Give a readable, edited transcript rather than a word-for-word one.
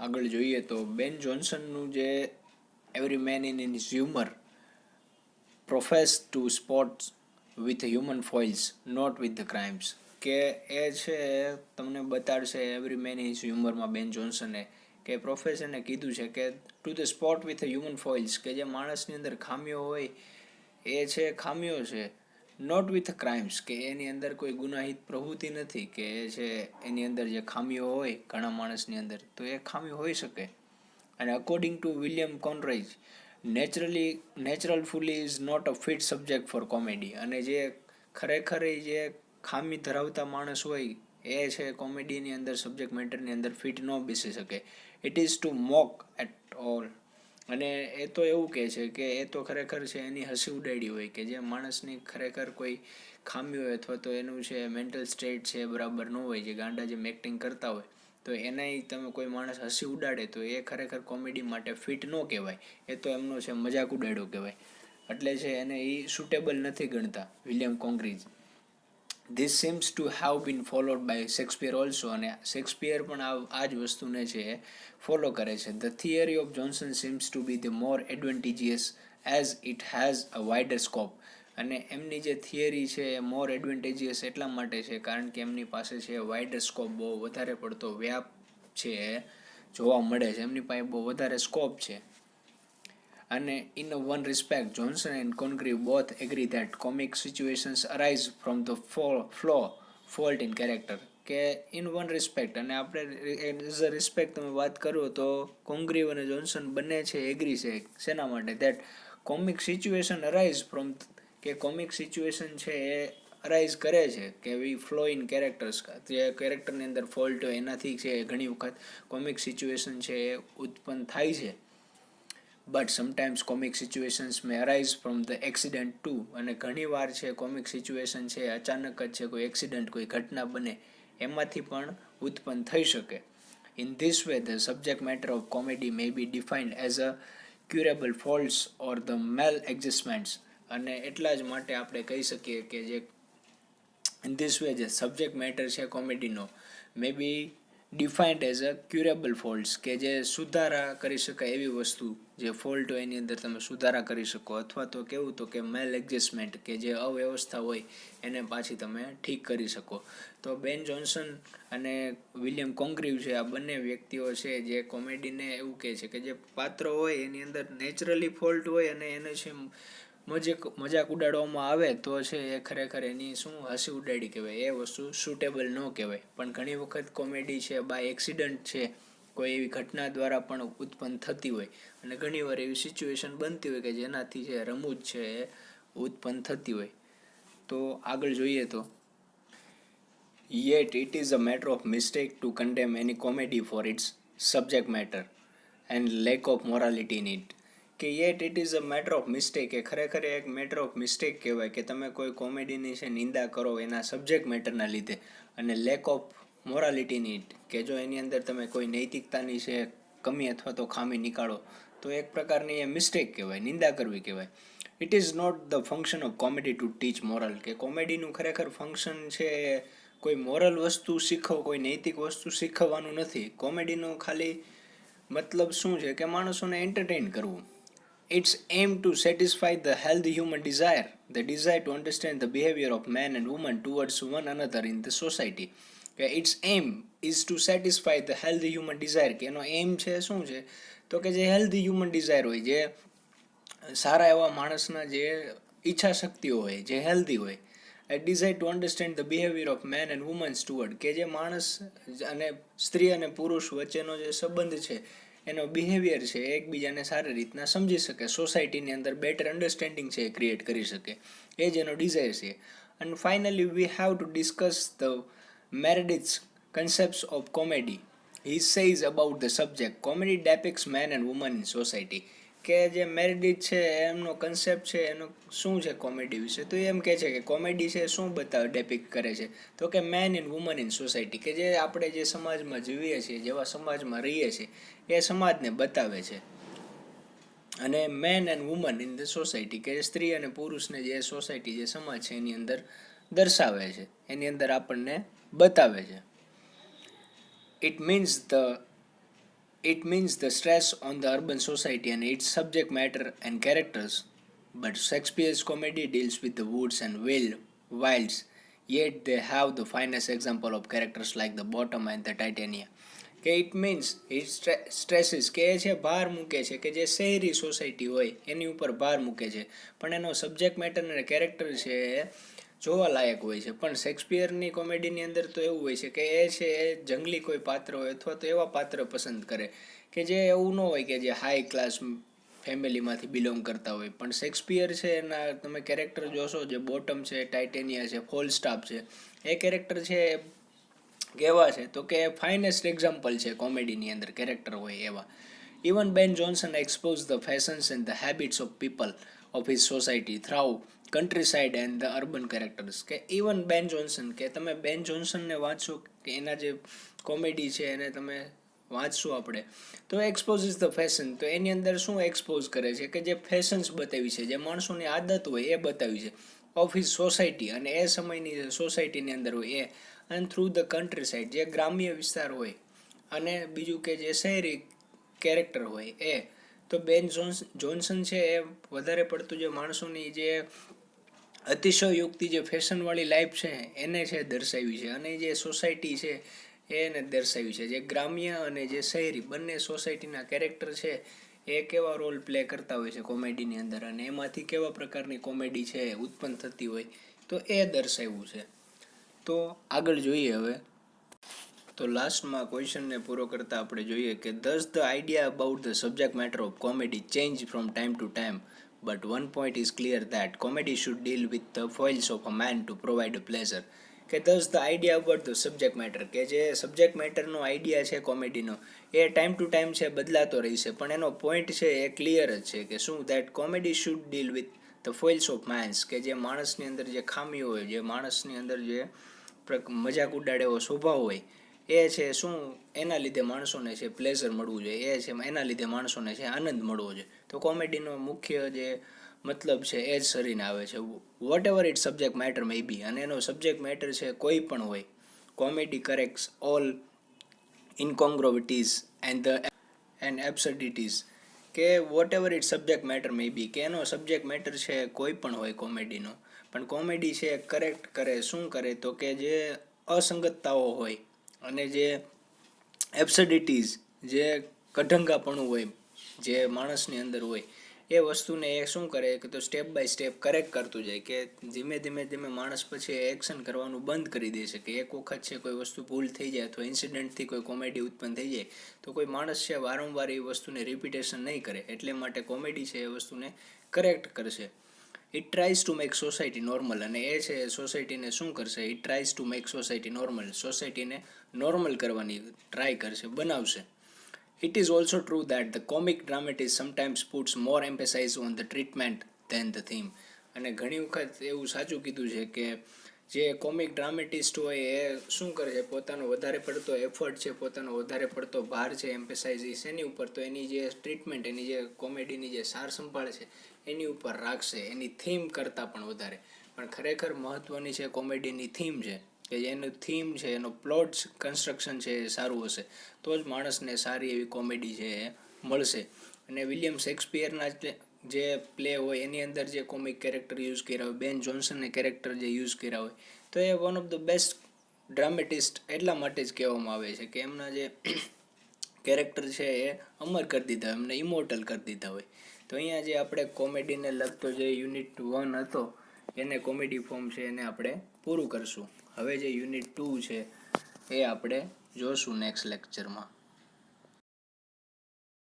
આગળ જોઈએ તો બેન જોન્સનનું જે every man in his humour profess to sport with human follies not with the crimes, કે એ છે તમને બતાડશે એવરી મેન ઇન હિઝ હ્યુમરમાં બેન જોન્સને કે પ્રોફેસરને કીધું છે કે to the sport with human follies, કે જે માણસની અંદર ખામીઓ હોય એ છે ખામીઓ છે, નોટ વિથ ક્રાઇમ્સ, કે એની અંદર કોઈ ગુનાહિત પ્રવૃત્તિ નથી, કે એ છે એની અંદર જે ખામીઓ હોય ઘણા માણસની અંદર તો એ ખામી હોઈ શકે. અને according to William Congreve natural folly is not a fit subject for comedy, અને જે ખરેખર જે ખામી ધરાવતા માણસ હોય એ છે કોમેડીની અંદર સબ્જેક્ટ મેટરની અંદર ફિટ ન બેસી શકે. It is to mock at all, અને એ તો એવું કહે છે કે એ તો ખરેખર છે એની હસી ઉડાડી હોય, કે જે માણસની ખરેખર કોઈ ખામી હોય અથવા તો એનું છે મેન્ટલ સ્ટેટ છે બરાબર ન હોય, જે ગાંડા જેમ એક્ટિંગ કરતા હોય તો એનાય તમે કોઈ માણસ હસી ઉડાડે તો એ ખરેખર કોમેડી માટે ફિટ ન કહેવાય, એ તો એમનો છે મજાક ઉડાડ્યો કહેવાય. એટલે છે એને એ સુટેબલ નથી ગણતા William Congreve. This seems to have been followed by Shakespeare also, અને શેક્સપિયર પણ આ જ વસ્તુને છે ફોલો કરે છે. The theory of Jonson seems to be the more advantageous as it has a wider scope, અને એમની જે થિયરી છે એ મોર એડવાન્ટેજિયસ એટલા માટે છે કારણ કે એમની પાસે છે વાઇડર સ્કોપ, બહુ વધારે પડતો વ્યાપ છે જોવા મળે છે, એમની પાસે બહુ વધારે સ્કોપ છે. અને in one respect, Johnson and Congreve both agree that comic situations arise from the fault in character. કે in one respect, અને આપણે એઝ અ રિસ્પેક્ટ તમે વાત કરો તો કોંગ્રીવ અને જોન્સન બંને છે એગ્રી છે શેના માટે, that comic situation arise from, કે કોમિક સિચ્યુએશન છે એ અરાઇઝ કરે છે કે ફ્લો ઇન કેરેક્ટર્સ, જે કેરેક્ટરની અંદર ફોલ્ટ હોય એનાથી છે ઘણી વખત કોમિક સિચ્યુએશન છે એ ઉત્પન્ન થાય છે. But sometimes comic situations may arise from the accident too, અને ઘણી વાર છે કોમિક સિચ્યુએશન છે અચાનક જ છે કોઈ એક્સિડન્ટ કોઈ ઘટના બને એમાંથી પણ ઉત્પન્ન થઈ શકે. In this way the subject matter of comedy may be defined as a curable faults or the maladjustments, અને એટલા જ માટે આપણે કહી શકીએ કે જે ઇન ધીસ વે જે સબ્જેક્ટ મેટર છે કોમેડીનો may be defined as a curable faults, કે જે સુધારા કરી શકાય એવી વસ્તુ, જે ફોલ્ટ હોય એની અંદર તમે સુધારા કરી શકો, અથવા તો કેવું તો કે મેલ એડજસ્ટમેન્ટ, કે જે અવ્યવસ્થા હોય એને પાછી તમે ઠીક કરી શકો. તો બેન જોન્સન અને વિલિયમ કોંગ્રીવ છે આ બંને વ્યક્તિઓ છે જે કોમેડીને એવું કહે છે કે જે પાત્ર હોય એની અંદર નેચરલી ફોલ્ટ હોય અને એને છે મજાક ઉડાડવામાં આવે તો છે એ ખરેખર એની શું હસી ઉડાડી કહેવાય, એ વસ્તુ સુટેબલ ન કહેવાય. પણ ઘણી વખત કોમેડી છે બાય એક્સિડન્ટ છે કોઈ એવી ઘટના દ્વારા પણ ઉત્પન્ન થતી હોય, અને ઘણીવાર એવી સિચ્યુએશન બનતી હોય કે જેનાથી છે રમૂજ છે એ ઉત્પન્ન થતી હોય. તો આગળ જોઈએ તો Yet it is a matter of mistake to condemn any comedy for its subject matter and lack of morality in it. કે yet it is a matter of mistake, કે ખરેખર એક મેટર ઓફ મિસ્ટેક કહેવાય કે તમે કોઈ કોમેડીની છે નિંદા કરો એના સબ્જેક્ટ મેટરના લીધે, અને lack of morality in it, કે જો એની અંદર તમે કોઈ નૈતિકતાની છે કમી અથવા તો ખામી નીકાળો તો એક પ્રકારની એ મિસ્ટેક કહેવાય, નિંદા કરવી કહેવાય. It is not the function of comedy to teach moral, કે કોમેડીનું ખરેખર ફંક્શન છે કોઈ મોરલ વસ્તુ શીખવ, કોઈ નૈતિક વસ્તુ શીખવવાનું નથી. કોમેડીનું ખાલી મતલબ શું છે કે માણસોને એન્ટરટેઇન કરવું. It's aim to satisfy the healthy human desire, the desire to understand the behaviour of main and woman towards one another in the society. કે it's aim is to satisfy the healthy human desire, કે એનો એમ છે શું છે તો કે જે healthy human Dzire હોય, જે સારા એવા માણસના જે ઈચ્છા શક્તિઓ હોય જે હેલ્ધી હોય, એ desire to understand the behaviour of main and womens toward, કે જે માણસ અને સ્ત્રી અને પુરુષ વચ્ચેનો જે સંબંધ છે એનો બિહેવિયર છે એકબીજાને સારી રીતના સમજી શકે, સોસાયટીની અંદર બેટર અન્ડરસ્ટેન્ડિંગ છે એ ક્રિએટ કરી શકે, એ જ એનો ડિઝાયર છે. અને finally we have to discuss the Meredith's concepts of comedy. He says about the subject, comedy depicts man and woman in society. કે જે મેરેડિથ છે એમનો કન્સેપ્ટ છે એનો શું છે કોમેડી વિશે, તો એમ કહે છે કે કોમેડી છે શું બતાવે ડેપિક્ટ કરે છે તો કે man in woman in society, કે જે આપણે જે સમાજમાં જીવીએ છીએ, જેવા સમાજમાં રહીએ છીએ એ સમાજને બતાવે છે. અને man and woman in the society, કે સ્ત્રી અને પુરુષને જે સોસાયટી જે સમાજ છે એની અંદર દર્શાવે છે, એની અંદર આપણને બતાવે છે. It means the It means the stress on the urban society and its subject matter and characters. But Shakespeare's comedy deals with the woods and wilds, yet they have the finest example of characters like the bottom and the Titania. કે it means it stresses કે છે ભાર મૂકે છે કે જે શહેરી society હોય એની ઉપર ભાર મૂકે છે, પણ એનો સબ્જેક્ટ મેટર અને કેરેક્ટર છે એ જોવા લાયક હોય છે. પણ શેક્સપિયરની કોમેડીની અંદર તો એવું હોય છે કે એ છે એ જંગલી કોઈ પાત્ર હોય અથવા તો એવા પાત્ર પસંદ કરે કે જે એવું ન હોય કે જે હાઈ ક્લાસ ફેમિલીમાંથી બિલોંગ કરતા હોય. પણ શેક્સપિયર છે એના તમે કેરેક્ટર જોશો, જે બોટમ છે, ટાઇટેનિયા છે, ફોલસ્ટાફ છે, એ કેરેક્ટર છે કેવા છે તો કે ફાઇનેસ્ટ એક્ઝામ્પલ છે કોમેડીની અંદર કેરેક્ટર હોય એવા. Even Ben Jonson expose the fashions and the habits of people of his society through countryside and the urban characters. કે ઇવન બેન જોન્સન, કે તમે બેન જોન્સનને વાંચશો કે એના જે કોમેડી છે એને તમે વાંચશું આપણે તો એક્સપોઝ ઇઝ ધ ફેશન. તો એની અંદર શું એક્સપોઝ કરે છે કે જે ફેશન્સ બતાવી છે, જે માણસોની આદત હોય એ બતાવી છે ઓફ હિઝ સોસાયટી, અને એ સમયની સોસાયટીની અંદર હોય એ. And through the countryside, જે ગ્રામ્ય વિસ્તાર હોય, અને બીજું કે જે શહેરી કેરેક્ટર હોય એ. તો બેન જોન્સન છે એ વધારે પડતું જે માણસોની જે અતિશયોક્તિ જે ફેશનવાળી લાઈફ છે એને છે દર્શાવી છે, અને જે સોસાયટી છે એને દર્શાવી છે. જે ગ્રામ્ય અને જે શહેરી બંને સોસાયટીના કેરેક્ટર છે એ કેવા રોલ પ્લે કરતા હોય છે કોમેડીની અંદર, અને એમાંથી કેવા પ્રકારની કોમેડી છે ઉત્પન્ન થતી હોય, તો એ દર્શાવ્યું છે. તો આગળ જોઈએ હવે. તો લાસ્ટમાં ક્વેશ્ચનને પૂરો કરતાં આપણે જોઈએ કે thus the idea about the subject matter of comedy change from time to time, but one point is clear that comedy should deal with the follies of a man to provide a pleasure. કે thus the idea about the subject matter, કે જે subject મેટરનો idea છે કોમેડીનો એ time to time છે બદલાતો રહેશે, પણ એનો પોઈન્ટ છે એ ક્લિયર જ છે કે શું that comedy should deal with the follies of mens, કે જે માણસની અંદર જે ખામીઓ હોય, જે માણસની અંદર જે મજાક ઉડાડે એવો સ્વભાવ હોય એ છે શું એના લીધે માણસોને છે પ્લેઝર મળવું જોઈએ, એ છે એના લીધે માણસોને છે આનંદ મળવો જોઈએ. તો કોમેડીનો મુખ્ય જે મતલબ છે એ જ સરીને આવે છે. Whatever it subject matter may be, અને એનો સબ્જેક્ટ મેટર છે કોઈ પણ હોય, comedy corrects all incongruities and absurdities. કે whatever it subject matter may be, કે એનો સબ્જેક્ટ મેટર છે કોઈ પણ હોય કોમેડીનો, પણ કોમેડી છે કરેક્ટ કરે શું કરે તો કે જે અસંગતતાઓ હોય અને જે એબ્સર્ડિટીઝ, જે કઢંગાપણું હોય જે માણસની અંદર હોય એ વસ્તુને એ શું કરે કે તો સ્ટેપ બાય સ્ટેપ કરેક્ટ કરતું જાય, કે ધીમે ધીમે ધીમે માણસ પછી એક્શન કરવાનું બંધ કરી દે છે. કે એક વખત છે કોઈ વસ્તુ ભૂલ થઈ જાય અથવા ઇન્સિડન્ટથી કોઈ કોમેડી ઉત્પન્ન થઈ જાય તો કોઈ માણસ છે વારંવાર એ વસ્તુને રિપીટેશન નહીં કરે, એટલે માટે કોમેડી છે એ વસ્તુને કરેક્ટ કરશે. It tries to make society normal, અને એ છે સોસાયટીને શું કરશે, it tries to make society normal, સોસાયટીને નોર્મલ કરવાની ટ્રાય કરશે, બનાવશે. It is also true that the comic dramatist sometimes puts more emphasise on the treatment than the theme. અને ઘણી વખત એવું સાચું કીધું છે કે જે કોમિક ડ્રામેટિસ્ટ હોય એ શું કરે છે, પોતાનો વધારે પડતો એફર્ટ છે, પોતાનો વધારે પડતો ભાર છે એમ્ફેસાઇઝ એની ઉપર, તો એની જે ટ્રીટમેન્ટ, એની જે કોમેડીની જે સાર સંભાળ છે એની ઉપર રાખશે, એની થીમ કરતાં પણ વધારે. પણ ખરેખર મહત્ત્વની છે કોમેડીની થીમ છે, કે એનું થીમ છે, એનો પ્લોટ કન્સ્ટ્રક્શન છે એ સારું હશે તો જ માણસને સારી એવી કોમેડી છે એ મળશે. અને વિલિયમ શેક્સપિયરના જે પ્લે હોય એની અંદર જે કોમિક કેરેક્ટર યુઝ કર્યા હોય, બેન જોન્સનને કેરેક્ટર જે યુઝ કર્યા હોય, તો એ વન ઓફ ધ બેસ્ટ ડ્રામેટિસ્ટ એટલા માટે જ કહેવામાં આવે છે કે એમના જે કેરેક્ટર છે એ અમર કરી દીધા, એમને ઇમોર્ટલ કરી દીધા હોય. તો અહીંયા જે આપણે કોમેડીને લગતો જે યુનિટ 1 હતો એને કોમેડી ફોર્મ છે એને આપણે પૂરું કરશું. હવે જે યુનિટ 2 છે એ આપણે જોશું નેક્સ્ટ લેક્ચરમાં.